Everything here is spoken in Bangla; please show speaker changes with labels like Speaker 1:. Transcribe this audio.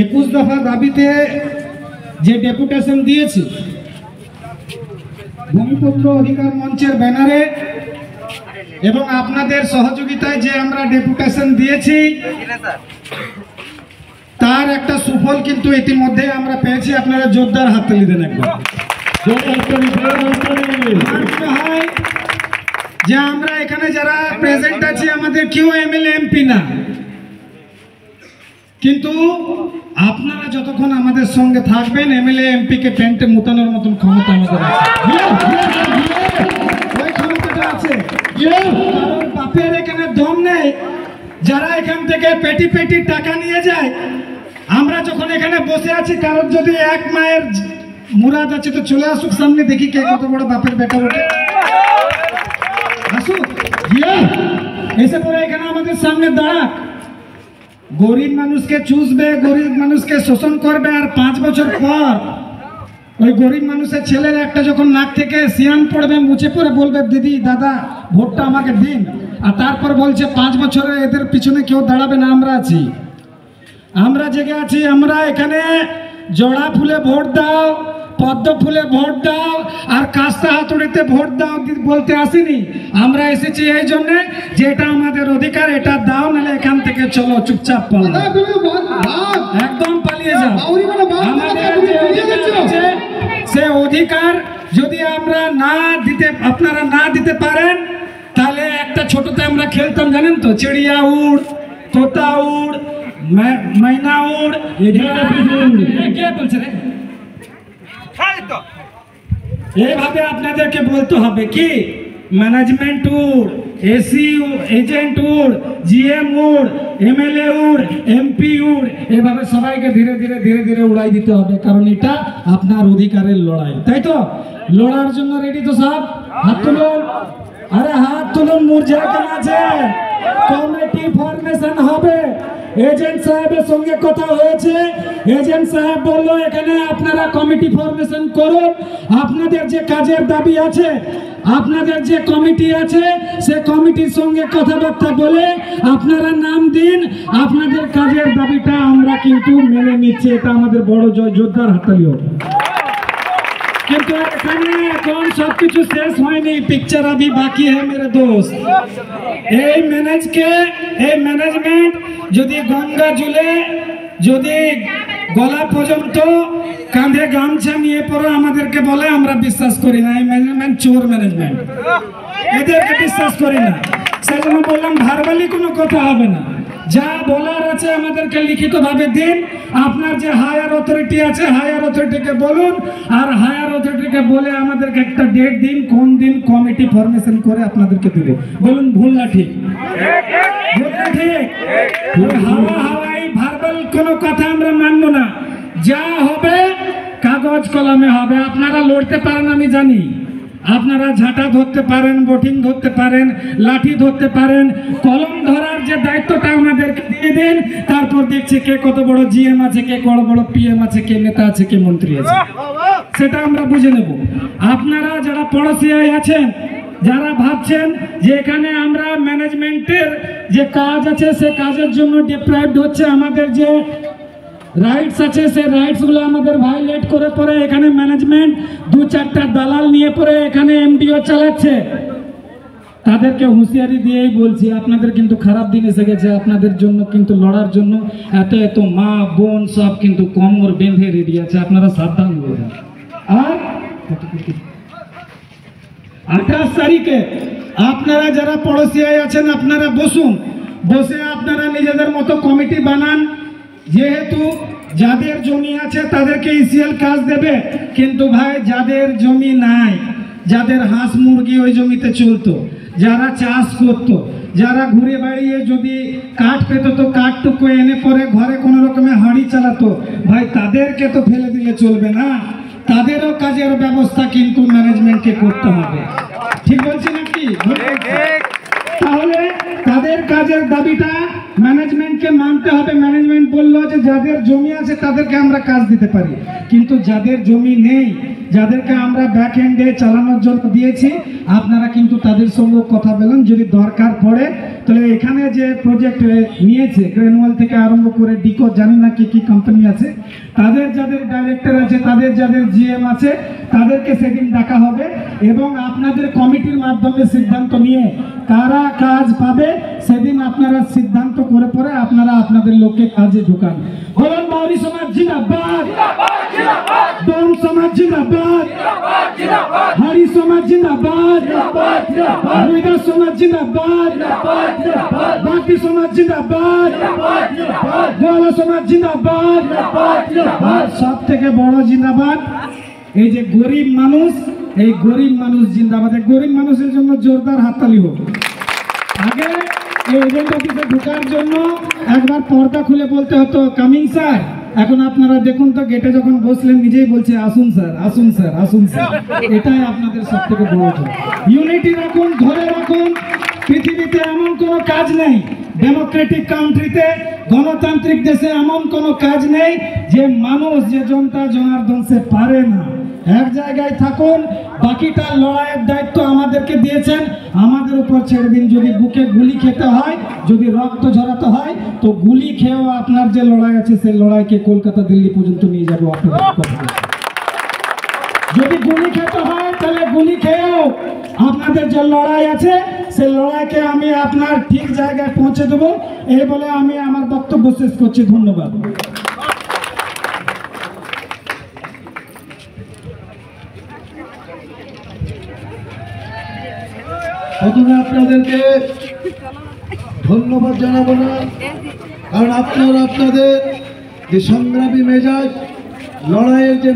Speaker 1: 21 দফা দাবিতে যে ডেপুটেশন দিয়েছি ভূমিপুত্র অধিকার মঞ্চের ব্যানারে এবং আপনাদের সহযোগিতায় যে আমরা ডেপুটেশন দিয়েছি তার একটা সুফল কিন্তু ইতিমধ্যে আমরা পেয়েছি। আপনারা জোরদার হাততালি দেন একবার। যে আমরা এখানে যারা প্রেজেন্ট আছি আমাদের কেউ এমএলএ এমপি না, কিন্তু আপনারা যতক্ষণ আমাদের সঙ্গে থাকবেন এমএলএ এমপি কে প্যান্টে মুতানোর মতন ক্ষমতা আমাদের আছে। ওই ক্ষমতাটা আছে, কারণ বাপের এখানে দম নেই। যারা এখান থেকে পেটি পেটি টাকা নিয়ে যায়, আমরা যখন এখানে বসে আছি কারোর যদি এক মায়ের মুরাদ আছে তো চলে আসুক সামনে, দেখি কে কত বড় বাপের বেটা ওঠে। আসুক, এসে পরে এখানে আমাদের সামনে দাঁড়াক। গরিব মানুষকে চুষবে, গরিব মানুষকে শোষণ করবে, আর 5 বছর পর ওই গরিব মানুষের ছেলের একটা যখন নাক থেকে সিয়ান পড়বে, মুছে পড়ে বলবে দিদি দাদা ভোটটা আমাকে দিন, আর তারপর বলছে 5 বছরে এদের পিছনে কেউ দাঁড়াবে না, আমরা আছি, আমরা জেগে আছি। আমরা এখানে জড়া ফুলে ভোট দাও, পদ্ম ফুলে ভোট দাও, আর কাস্তা হাতুড়িতে ভোট দাও বলতে আসিনি। আমরা এসেছি এই জন্য যে এটা আমাদের অধিকার, এটা দাও, নাহলে এখান থেকে চলো চুপচাপ পালাও, একদম পালিয়ে যাও। আমাদের যে অধিকার আছে সে অধিকার যদি আমরা আপনারা না দিতে পারেন, তাহলে একটা ছোটতে আমরা খেলতাম জানেন তো, চিড়িয়া উড়, তোতা উড়, মাইনা উড়, কে বলছে রে? এইভাবে আপনাদেরকে বলতে হবে কি, ম্যানেজমেন্ট উড়, এসি এজেন্ট উড়, জিএম উড়, এমএলএ উড়, এমপি উড়, এভাবে সবাইকে ধীরে ধীরে ধীরে ধীরে উড়াই দিতে হবে, কারণ এটা আপনার অধিকারের লড়াই, তাই তো? লড়ার জন্য রেডি তো সব? হাত তুলুন, আরে হাত তুলুন। মুরঝা কেন আছে? কমিটি ফরমেশন হবে। এজেন্ট সাহেবের সঙ্গে কথা হয়েছে, এজেন্ট সাহেব বলল এখানে আপনারা কমিটি ফরমেশন করুন। আপনাদের যে কাজের দাবি আছে, আপনাদের যে কমিটি আছে, সে কমিটির সঙ্গে কথাবার্তা বলে আপনারা নাম দিন। আপনাদের কাজের দাবিটা আমরা কিন্তু মেনে নিচ্ছি, এটা আমাদের বড় জয়, যোদ্ধার হাততালি হবে। কিন্তু এখানে এখন সবকিছু শেষ হয়নি, পিকচার আভি বাকি হ্যাঁ মেরে দোস্ত। এই ম্যানেজমেন্ট যদি গঙ্গা জুলে যদি গলা পর্যন্ত কাঁধে গামছা নিয়ে পরে আমাদেরকে বলে, আমরা বিশ্বাস করি না। এই ম্যানেজমেন্ট চোর ম্যানেজমেন্ট, এদেরকে বিশ্বাস করি না। সেই জন্য বললাম ভারবালি কোনো কথা হবে না, যা বলার আছে আমাদেরকে লিখিত ভাবে দিন। আপনার যে হায়ার অথরিটি আছে, হায়ার অথরিটিকে বলুন, আর হায়ার অথরিটিকে বলে আমাদেরকে একটা ডেট দিন, কোন দিন কমিটি ফরমেশন করে আপনাদেরকে দেব। বলুন ভুল না ঠিক? ভুল না ঠিক? হাওয়াই ভার্বাল কোনো কথা আমরা মানবো না। যা হবে কাগজ কলমে হবে। আপনারা লড়তে পারেন আমি জানি, আপনারা ঝাঁটা ধরতে পারেন, বোটিং ধরতে পারেন, লাঠি ধরতে পারেন, কলম ধরার যে দায়িত্বটা আমাদেরকে দিয়ে দেন। তারপর দেখছি কে কত বড় জিএম আছে, কে বড় বড় পিএম আছে, কে নেতা আছে, কে মন্ত্রী আছে, সেটা আমরা বুঝে নেব। আপনারা যারা পড়াশিয়ায় আছেন, যারা ভাবছেন যে এখানে আমরা ম্যানেজমেন্টের যে কাজ আছে সে কাজের জন্য ডিপ্রাইভড হচ্ছে, আমাদের যে রাইটস আছে সে রাইটসগুলো আমাদের ভায়োলেট করে পরে এখানে ম্যানেজমেন্ট 2-4টা দালাল নিয়ে পরে এখানে এমডিও চালাচ্ছে, তাদেরকে হুঁশিয়ারি দিয়েই বলছি আপনাদের কিন্তু খারাপ দিন এসে গেছে। আপনাদের জন্য কিন্তু লড়ার জন্য এত এত মা বোন সব কিন্তু কোমর বেঁধে রেডি আছে, আপনারা সাবধান হয়ে যান। আর 28 তারিখে আপনারা যারা পড়োশিয়ায় আছেন আপনারা বসুন, বসে আপনারা নিজেদের মতো কমিটি বানান। যেহেতু যাদের জমি আছে তাদেরকে ইসিএল কাজ দেবে, কিন্তু ভাই যাদের জমি নাই, যাদের হাঁস মুরগি ওই জমিতে চলতো, যারা চাষ করতো, যারা ঘুরে বেড়িয়ে যদি কাঠ পেত তো কাঠটুকু এনে পরে ঘরে কোনো রকমে হাঁড়ি চালাতো, ভাই তাদেরকে তো ফেলে দিলে চলবে না, তাদেরও কাজের ব্যবস্থা কিন্তু ম্যানেজমেন্টকে করতে হবে। ঠিক বলছি নাকি? তাহলে তাদের কাজের দাবিটা ম্যানেজমেন্টকে মানতে হবে। ম্যানেজমেন্ট বললো যে যাদের জমি আছে তাদেরকে আমরা কাজ দিতে পারি, কিন্তু যাদের জমি নেই, যাদেরকে আমরা ব্যাক এন্ডে চালানোর জন্য দিয়েছি, আপনারা কিন্তু তাদের সঙ্গে কথা বলেন। যদি দরকার পড়ে তাহলে এখানে যে প্রজেক্ট নিয়েছে গ্রেনুয়াল থেকে আরম্ভ করে ডিকো, জানি না কি কি কোম্পানি আছে, তাদের যাদের ডাইরেক্টর আছে, তাদের যাদের জিএম আছে, তাদেরকে সেদিন ডাকা হবে এবং আপনাদের কমিটির মাধ্যমে সিদ্ধান্ত নিয়ে কারা কাজ পাবে সেদিন আপনারা সিদ্ধান্ত করে পরে আপনারা আপনাদের লোককে কাজে ঢুকান। বলুন বাউরি সমাজ জিন্দাবাদ, দম সমাজ জিন্দাবাদ, হারি সমাজ জিন্দাবাদ, রুইদাস সমাজ জিন্দাবাদ, বাকি সমাজ জিন্দাবাদ, গোয়ালা সমাজ জিন্দাবাদ। আর সব থেকে বড় জিন্দাবাদ এই যে গরিব মানুষ, এই গরিব মানুষ জিন্দাবাদ। এই গরিব মানুষের জন্য জোরদার হাততালি হোক। আগে এই এজেন্ট অফিসে ঢোকার জন্য একবার পর্দা খুলে বলতে হতো কামিং স্যার, এখন আপনারা দেখুন তো গেটে যখন বসলেন নিজেই বলছে আসুন স্যার, আসুন স্যার, আসুন স্যার। এটাই আপনাদের সব থেকে বড় জোর। ইউনিটি রাখুন, ধরে রাখুন। পৃথিবীতে এমন কোনো কাজ নেই, ডেমোক্রেটিক কান্ট্রিতে, গণতান্ত্রিক দেশে এমন কোনো কাজ নেই যে মানুষ যে জনতা জনার্দন সে পারে না। এক জায়গায় থাকুন, বাকিটা লড়াইয়ের দায়িত্ব আমাদেরকে দিয়েছেন, আমাদের উপর ছেড়ে দিন। যদি বুকে গুলি খেতে হয়, যদি রক্ত ঝরাতে হয়, তো গুলি খেয়েও আপনার যে লড়াই আছে সেই লড়াইকে কলকাতা দিল্লি পর্যন্ত নিয়ে যাবো আপনাদের কথা। যদি গুলি খেতে হয় তাহলে গুলি খেয়েও আপনাদের যে লড়াই আছে সেই লড়াইকে আমি আপনার ঠিক জায়গায় পৌঁছে দেবো। এই বলে আমি আমার বক্তব্য শেষ করছি। ধন্যবাদ।
Speaker 2: প্রথমে আপনাদেরকে ধন্যবাদ জানাবো না, কারণ আপনারা আপনাদের যে সংগ্রামী মেজাজ, লড়াইয়ের যে